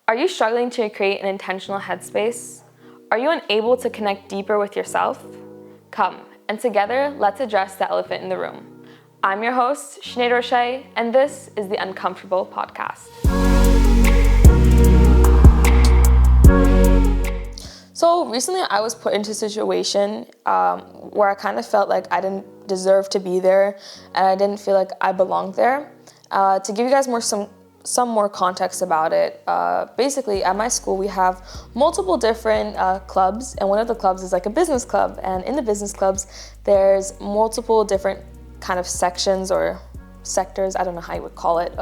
Are you struggling to create an intentional headspace? Are you unable to connect deeper with yourself? Come, and together, let's address the elephant in the room. I'm your host, Sinead Roche, and this is the Uncomfortable Podcast. So recently I was put into a situation where I kind of felt like I didn't deserve to be there and I didn't feel like I belonged there. To give you guys some more context about it, basically at my school we have multiple different clubs, and one of the clubs is like a business club, and in the business clubs there's multiple different kind of sections or sectors, I don't know how you would call it,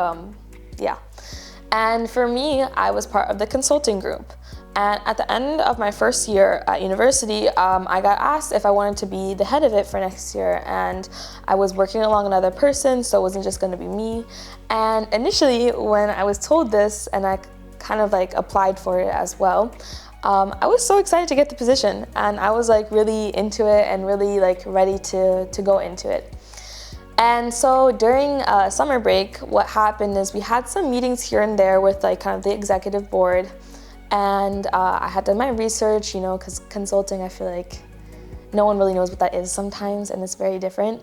And for me, I was part of the consulting group. And at the end of my first year at university, I got asked if I wanted to be the head of it for next year. And I was working along another person, so it wasn't just gonna be me. And initially, when I was told this, and I kind of like applied for it as well, I was so excited to get the position. And I was like really into it and really like ready to go into it. And so during summer break, what happened is we had some meetings here and there with like kind of the executive board. And I had done my research, because consulting, I feel like no one really knows what that is sometimes, and it's very different.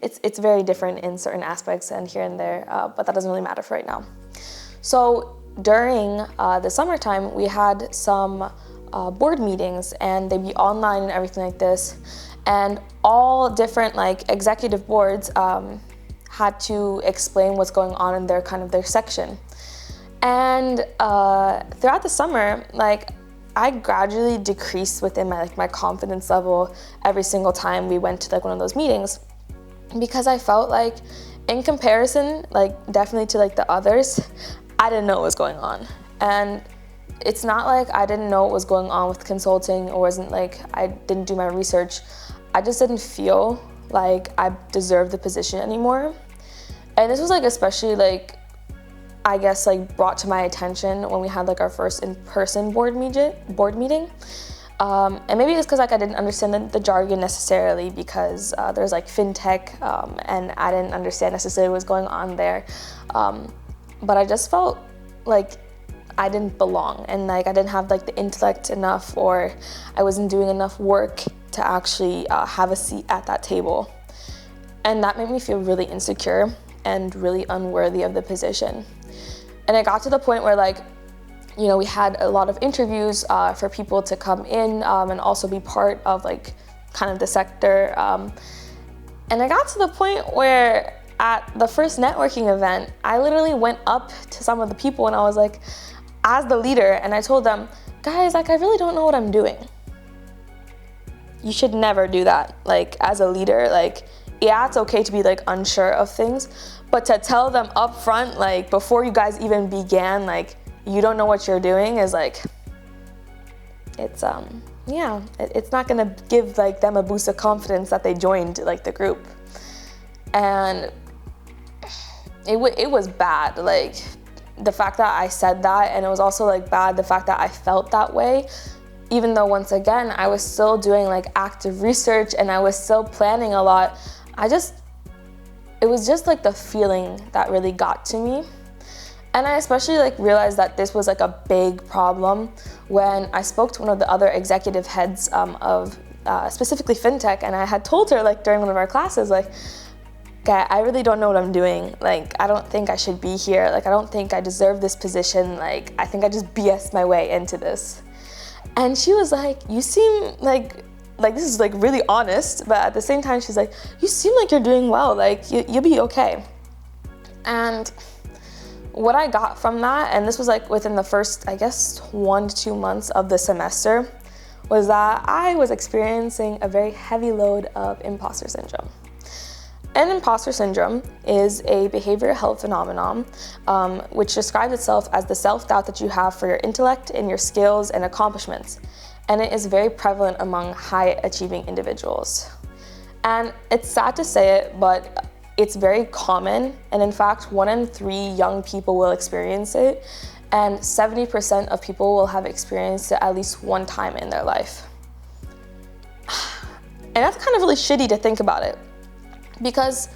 It's very different in certain aspects and here and there, but that doesn't really matter for right now. So during the summertime, we had some board meetings, and they'd be online and everything like this. And all different like executive boards had to explain what's going on in their section. And throughout the summer, like I gradually decreased within my confidence level every single time we went to like one of those meetings, because I felt like in comparison, like definitely to like the others, I didn't know what was going on. And it's not like I didn't know what was going on with consulting, or wasn't like I didn't do my research. I just didn't feel like I deserved the position anymore. And this was like especially like, I guess like brought to my attention when we had like our first in-person board meeting. And maybe it's because like I didn't understand the jargon necessarily, because there's like fintech and I didn't understand necessarily what was going on there. But I just felt like I didn't belong, and like I didn't have like the intellect enough, or I wasn't doing enough work to actually have a seat at that table. And that made me feel really insecure and really unworthy of the position. And it got to the point where like, we had a lot of interviews for people to come in and also be part of like kind of the sector. And I got to the point where at the first networking event, I literally went up to some of the people and I was like, as the leader, and I told them, guys, like I really don't know what I'm doing. You should never do that. Like as a leader, like, yeah, it's okay to be like unsure of things, but to tell them up front, like before you guys even began, like you don't know what you're doing is like, it's not gonna give like them a boost of confidence that they joined like the group. And it was bad, like the fact that I said that, and it was also like bad the fact that I felt that way, even though once again I was still doing like active research and I was still planning a lot. It was just like the feeling that really got to me. And I especially like realized that this was like a big problem when I spoke to one of the other executive heads of specifically fintech, and I had told her like during one of our classes, like, okay, I really don't know what I'm doing. Like, I don't think I should be here. Like, I don't think I deserve this position. Like, I think I just BS'd my way into this. And she was like, you seem like this is like really honest, but at the same time, she's like, you seem like you're doing well. Like, you'll be okay. And what I got from that, and this was like within the first, I guess, 1 to 2 months of the semester, was that I was experiencing a very heavy load of imposter syndrome. And imposter syndrome is a behavioral health phenomenon which describes itself as the self-doubt that you have for your intellect and your skills and accomplishments. And it is very prevalent among high-achieving individuals. And it's sad to say it, but it's very common. And in fact, 1 in 3 young people will experience it. And 70% of people will have experienced it at least one time in their life. And that's kind of really shitty to think about it. Because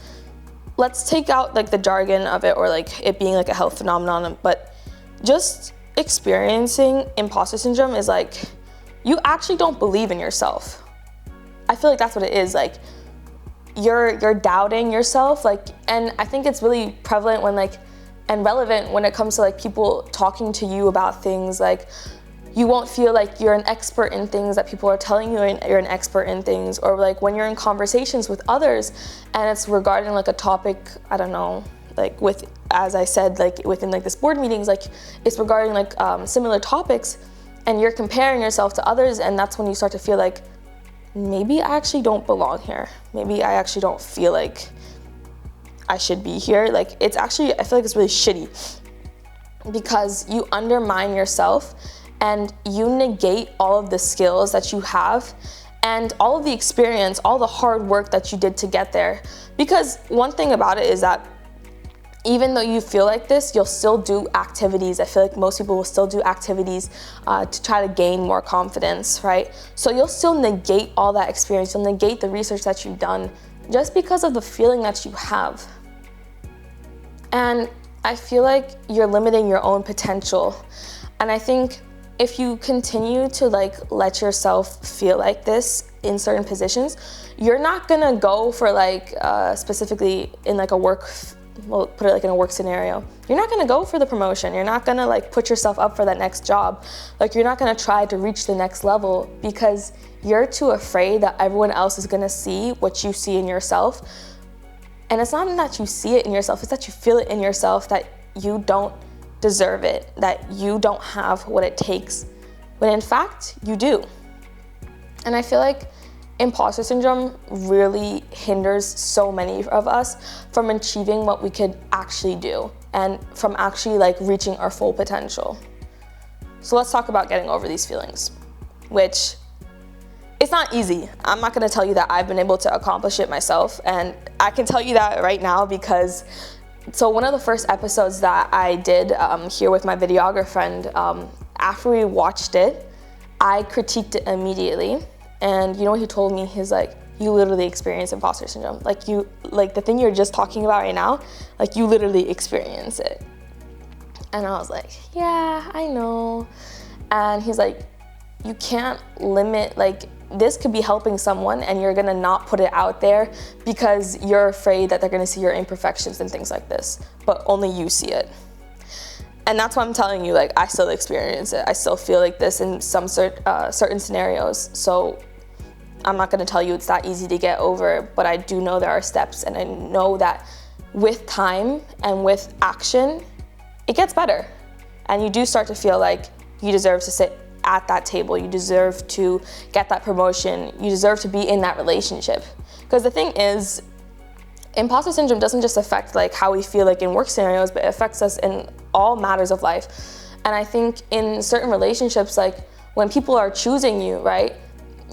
let's take out like the jargon of it, or like it being like a health phenomenon, but just experiencing imposter syndrome is like, you actually don't believe in yourself. I feel like that's what it is. Like, you're doubting yourself. Like, and I think it's really prevalent when like, and relevant when it comes to like people talking to you about things. Like, you won't feel like you're an expert in things that people are telling you you're an expert in things, or like when you're in conversations with others and it's regarding like a topic, I don't know, like with, as I said, like within like this board meetings, like it's regarding like similar topics, and you're comparing yourself to others, and that's when you start to feel like, maybe I actually don't belong here. Maybe I actually don't feel like I should be here. Like, it's actually, I feel like it's really shitty because you undermine yourself and you negate all of the skills that you have and all of the experience, all the hard work that you did to get there. Because one thing about it is that even though you feel like this, you'll still do activities. I feel like most people will still do activities to try to gain more confidence, right? So you'll still negate all that experience. You'll negate the research that you've done just because of the feeling that you have. And I feel like you're limiting your own potential. And I think if you continue to like let yourself feel like this in certain positions, you're not gonna go for like specifically in like a work, we'll put it like in a work scenario, you're not gonna go for the promotion. You're not gonna like put yourself up for that next job. Like, you're not gonna try to reach the next level because you're too afraid that everyone else is gonna see what you see in yourself. And it's not that you see it in yourself, it's that you feel it in yourself that you don't deserve it, that you don't have what it takes, when in fact you do. And I feel like imposter syndrome really hinders so many of us from achieving what we could actually do and from actually like reaching our full potential. So let's talk about getting over these feelings, which it's not easy. I'm not gonna tell you that I've been able to accomplish it myself, and I can tell you that right now because so one of the first episodes that I did here with my videographer friend, after we watched it, I critiqued it immediately. And you know what he told me? He's like, you literally experience imposter syndrome. Like, you, like the thing you're just talking about right now, like you literally experience it. And I was like, yeah, I know. And he's like, you can't limit, like, this could be helping someone and you're gonna not put it out there because you're afraid that they're gonna see your imperfections and things like this, but only you see it. And that's why I'm telling you, like, I still experience it. I still feel like this in some certain scenarios. So I'm not gonna tell you it's that easy to get over, but I do know there are steps, and I know that with time and with action, it gets better. And you do start to feel like you deserve to sit at that table, you deserve to get that promotion, you deserve to be in that relationship. Because the thing is, imposter syndrome doesn't just affect like how we feel like in work scenarios, but it affects us in all matters of life. And I think in certain relationships, like when people are choosing you, right,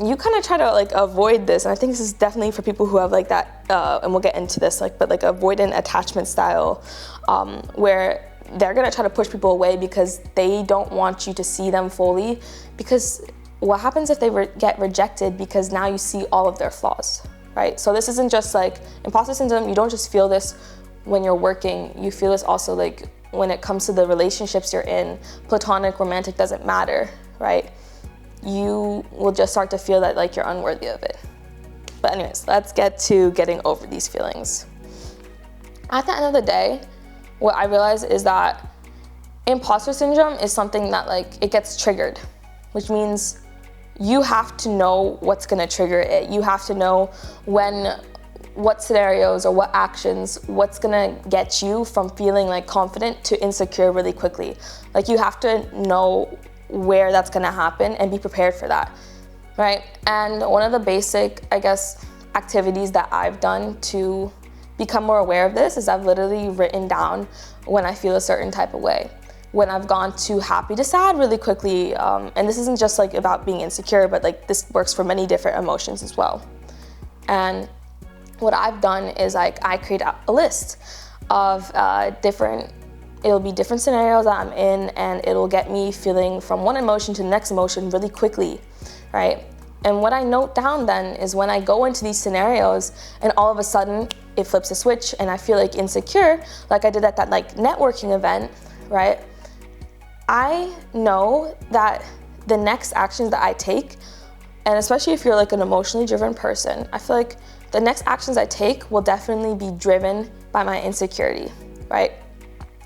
you kind of try to like avoid this. And I think this is definitely for people who have like that, and we'll get into this, like, but like avoidant attachment style, where they're gonna try to push people away because they don't want you to see them fully. Because what happens if they get rejected because now you see all of their flaws, right? So this isn't just like imposter syndrome. You don't just feel this when you're working. You feel this also like when it comes to the relationships you're in. Platonic, romantic, doesn't matter, right? You will just start to feel that like you're unworthy of it. But anyways, let's get to getting over these feelings. At the end of the day, what I realize is that imposter syndrome is something that like it gets triggered, which means you have to know what's gonna trigger it. You have to know what scenarios or what actions, what's gonna get you from feeling like confident to insecure really quickly. Like, you have to know where that's gonna happen and be prepared for that, right? And one of the basic, I guess, activities that I've done to become more aware of this is I've literally written down when I feel a certain type of way, when I've gone too happy to sad really quickly. And this isn't just like about being insecure, but like this works for many different emotions as well. And what I've done is like I create a list of it'll be different scenarios that I'm in, and it'll get me feeling from one emotion to the next emotion really quickly, right? And what I note down then is when I go into these scenarios and all of a sudden it flips a switch and I feel like insecure, like I did at that like networking event, right? I know that the next actions that I take, and especially if you're like an emotionally driven person, I feel like the next actions I take will definitely be driven by my insecurity, right?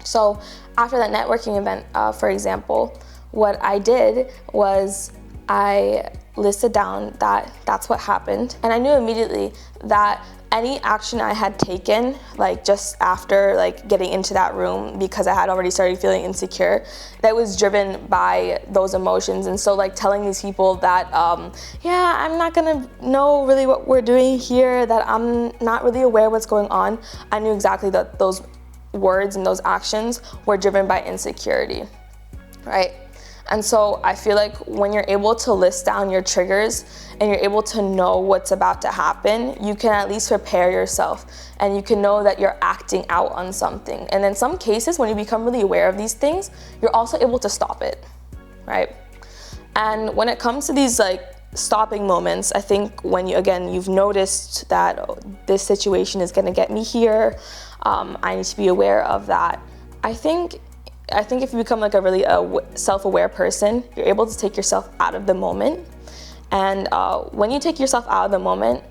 So after that networking event, for example, what I did was I listed down that that's what happened. And I knew immediately that any action I had taken, like just after like getting into that room, because I had already started feeling insecure, that was driven by those emotions. And so like telling these people that, yeah, I'm not gonna know really what we're doing here, that I'm not really aware what's going on. I knew exactly that those words and those actions were driven by insecurity, right? And so I feel like when you're able to list down your triggers and you're able to know what's about to happen, you can at least prepare yourself and you can know that you're acting out on something. And in some cases, when you become really aware of these things, you're also able to stop it, right? And when it comes to these like stopping moments, I think when you've noticed that this situation is gonna get me here, I need to be aware of that. I think if you become like a really self-aware person, you're able to take yourself out of the moment. And when you take yourself out of the moment,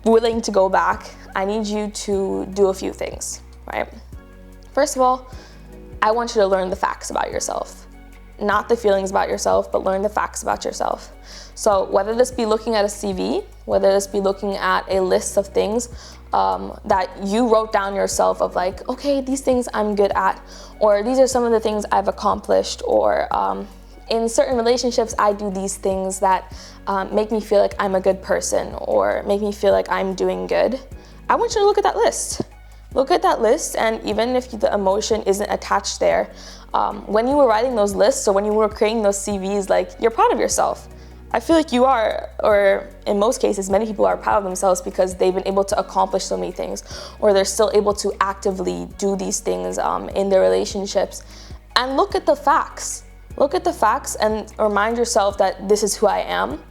willing to go back, I need you to do a few things, right? First of all, I want you to learn the facts about yourself. Not the feelings about yourself, but learn the facts about yourself. So whether this be looking at a CV, whether this be looking at a list of things that you wrote down yourself of like, okay, these things I'm good at, or these are some of the things I've accomplished, or in certain relationships, I do these things that make me feel like I'm a good person or make me feel like I'm doing good. I want you to look at that list. Look at that list, and even if the emotion isn't attached there, when you were writing those lists or when you were creating those CVs, like, you're proud of yourself. I feel like you are, or in most cases, many people are proud of themselves because they've been able to accomplish so many things, or they're still able to actively do these things in their relationships. And look at the facts. Look at the facts and remind yourself that this is who I am,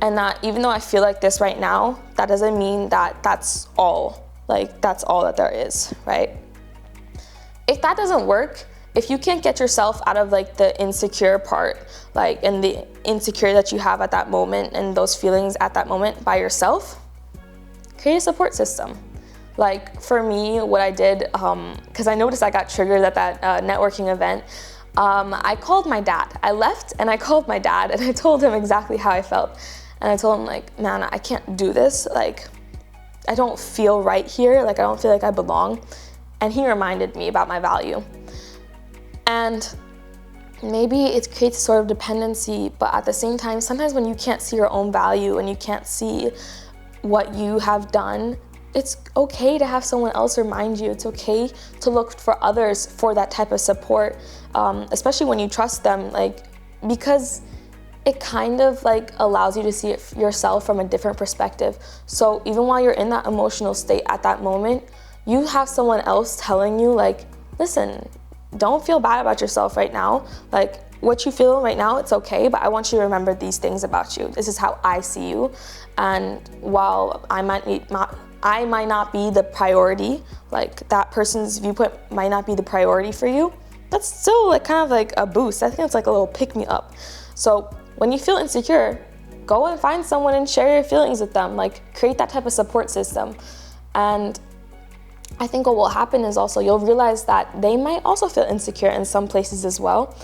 and that even though I feel like this right now, that doesn't mean that that's all that there is, right? If that doesn't work, if you can't get yourself out of like the insecure part, like, and the insecure that you have at that moment and those feelings at that moment by yourself, create a support system. Like for me, what I did, because I noticed I got triggered at that networking event, I called my dad. I left and I called my dad and I told him exactly how I felt. And I told him like, man, I can't do this. Like, I don't feel right here. Like, I don't feel like I belong. And he reminded me about my value. And maybe it creates sort of dependency, but at the same time, sometimes when you can't see your own value and you can't see what you have done, it's okay to have someone else remind you. It's okay to look for others for that type of support, especially when you trust them, like, because it kind of like allows you to see it yourself from a different perspective. So even while you're in that emotional state at that moment, you have someone else telling you like, listen, don't feel bad about yourself right now. Like, what you feel right now, it's okay, but I want you to remember these things about you. This is how I see you. And while I might not be the priority, like that person's viewpoint might not be the priority for you, that's still like kind of like a boost. I think it's like a little pick me up. So when you feel insecure, go and find someone and share your feelings with them. Like, create that type of support system. And I think what will happen is also you'll realize that they might also feel insecure in some places as well,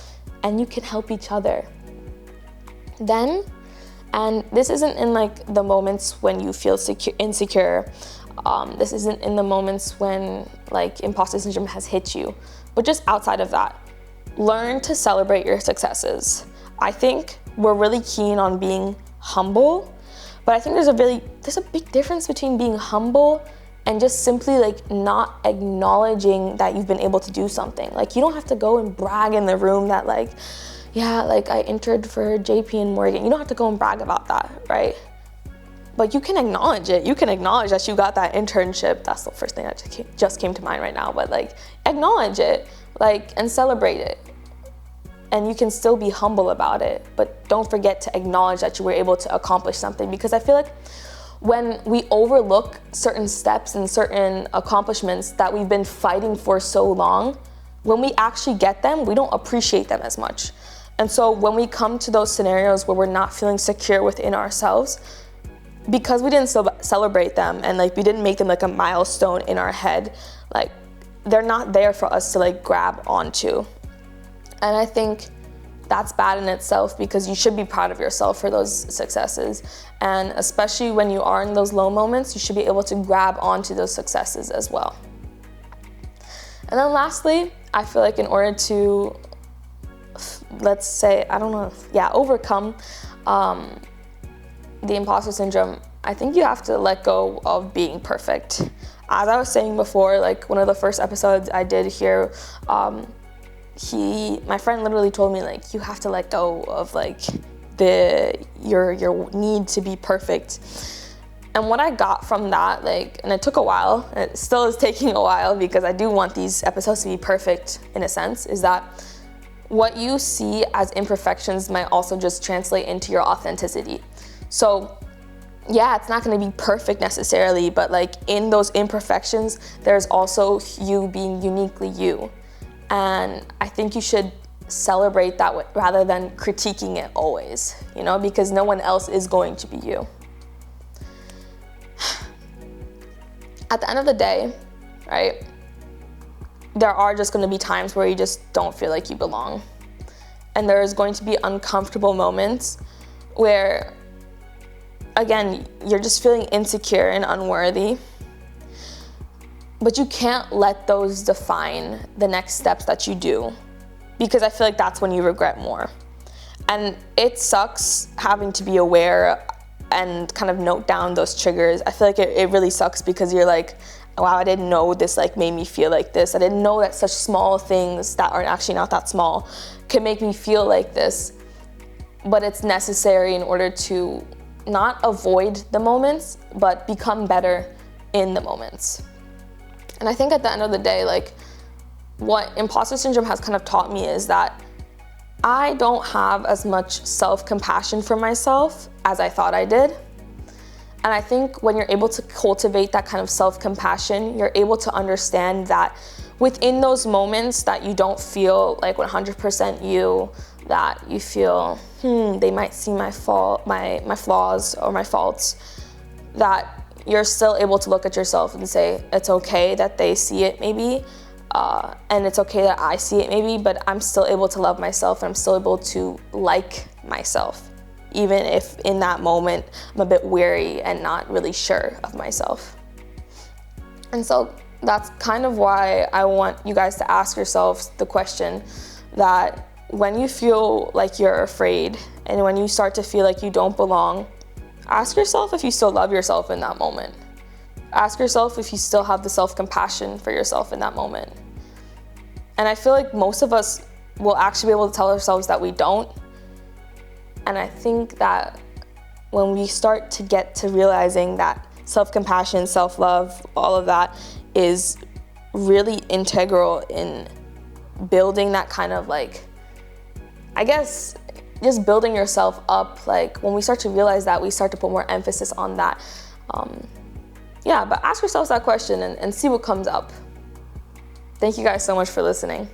and you can help each other. Then, and this isn't in like the moments when you feel insecure, this isn't in the moments when like imposter syndrome has hit you, but just outside of that, learn to celebrate your successes. I think we're really keen on being humble, but I think there's a big difference between being humble and just simply like not acknowledging that you've been able to do something. Like, you don't have to go and brag in the room that like, yeah, like I entered for JP and Morgan. You don't have to go and brag about that, right? But you can acknowledge it. You can acknowledge that you got that internship. That's the first thing that just came to mind right now. But like, acknowledge it, like, and celebrate it. And you can still be humble about it, but don't forget to acknowledge that you were able to accomplish something. Because I feel like when we overlook certain steps and certain accomplishments that we've been fighting for so long, when we actually get them, we don't appreciate them as much. And so when we come to those scenarios where we're not feeling secure within ourselves, because we didn't celebrate them and like we didn't make them like a milestone in our head, like they're not there for us to like grab onto. And I think that's bad in itself, because you should be proud of yourself for those successes. And especially when you are in those low moments, you should be able to grab onto those successes as well. And then lastly, I feel like in order to, let's say, overcome the imposter syndrome, I think you have to let go of being perfect. As I was saying before, like one of the first episodes I did here, my friend literally told me like, you have to let go of like your need to be perfect. And what I got from that, like, and it took a while, and it still is taking a while because I do want these episodes to be perfect in a sense, is that what you see as imperfections might also just translate into your authenticity. So yeah, it's not going to be perfect necessarily, but like in those imperfections, there's also you being uniquely you. And I think you should celebrate that rather than critiquing it always, you know, because no one else is going to be you. At the end of the day, right, there are just going to be times where you just don't feel like you belong. And there is going to be uncomfortable moments where, again, you're just feeling insecure and unworthy. But you can't let those define the next steps that you do, because I feel like that's when you regret more. And it sucks having to be aware and kind of note down those triggers. I feel like it really sucks, because you're like, wow, I didn't know this like made me feel like this. I didn't know that such small things that are actually not that small can make me feel like this. But it's necessary in order to not avoid the moments, but become better in the moments. And I think at the end of the day, like what imposter syndrome has kind of taught me is that I don't have as much self-compassion for myself as I thought I did. And I think when you're able to cultivate that kind of self-compassion, you're able to understand that within those moments that you don't feel like 100% you, that you feel, they might see my flaws or my faults, that you're still able to look at yourself and say, it's okay that they see it maybe, and it's okay that I see it maybe, but I'm still able to love myself and I'm still able to like myself, even if in that moment I'm a bit weary and not really sure of myself. And so that's kind of why I want you guys to ask yourselves the question that when you feel like you're afraid and when you start to feel like you don't belong, ask yourself if you still love yourself in that moment. Ask yourself if you still have the self-compassion for yourself in that moment. And I feel like most of us will actually be able to tell ourselves that we don't. And I think that when we start to get to realizing that self-compassion, self-love, all of that is really integral in building that kind of like, I guess, just building yourself up. Like when we start to realize that, we start to put more emphasis on that. But ask yourselves that question and see what comes up. Thank you guys so much for listening.